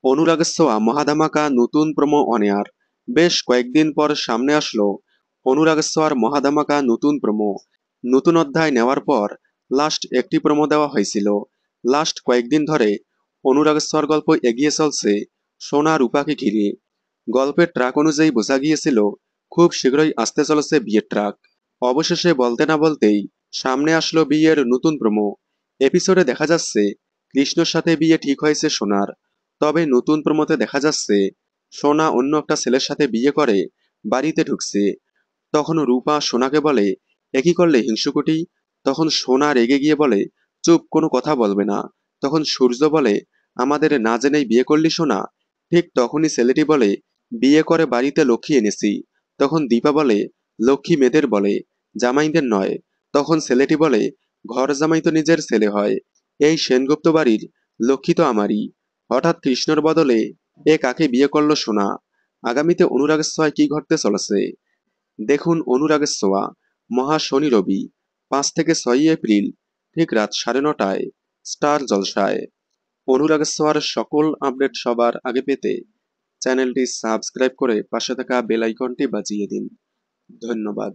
অনুরাগ ছোঁয়া মহাধামাকা নতুন promo on air. বেশ কয়েকদিন পর সামনে আসলো অনুরাগ ছোঁয়ার মহাধামাকা নতুন প্রোমো। নতুন অধ্যায় নেওয়ার পর লাস্ট একটি প্রোমো দেওয়া হয়েছিল। লাস্ট কয়েকদিন ধরে অনুরাগ ছোঁয়ার গল্প এগিয়ে চলছে সোনা রূপাকে ঘিরে। গল্পের ট্রাক অনুযায়ী বোঝা গিয়েছিল খুব শীঘ্রই আসতে চলেছে বিয়ের ট্রাক। অবশেষে বলতে না বলতেই সামনে আসলো বিয়ের নতুন প্রোমো। এপিসোডে দেখা যাচ্ছে কৃষ্ণর সাথে বিয়ে ঠিক হয়েছে সোনার। তবে নতুন প্রোমোতে দেখা যাচ্ছে সোনা অন্য একটা ছেলের সাথে বিয়ে করে বাড়িতে ঢুকছে। তখন রূপা সোনাকে বলে, একই করলে হিংসুকুটি। তখন সোনা রেগে গিয়ে বলে, চুপ, কোনো কথা বলবে না। তখন সূর্য বলে, আমাদের না জেনেই বিয়ে করলি সোনা। ঠিক তখনই ছেলেটি বলে, বিয়ে করে বাড়িতে লক্ষ্মী এনেছি। তখন দীপা বলে, লক্ষ্মী মেয়েদের বলে, জামাইদের নয়। তখন ছেলেটি বলে, ঘর জামাই তো নিজের ছেলে হয়, এই সেনগুপ্ত বাড়ির লক্ষ্মী তো আমারই। হঠাৎ কৃষ্ণর বদলে এ কাকে বিয়ে করলো সোনা। আগামীতে অনুরাগের ছোঁয়ায় কি ঘটতে চলেছে দেখুন অনুরাগের ছোঁয়া মহা শনি রবি 5 থেকে 6 এপ্রিল ঠিক রাত 9:30টায় স্টার জলসায়। অনুরাগের ছোঁয়ার সকল আপডেট সবার আগে পেতে চ্যানেলটি সাবস্ক্রাইব করে পাশে থাকা বেল আইকনটি বাজিয়ে দিন। ধন্যবাদ।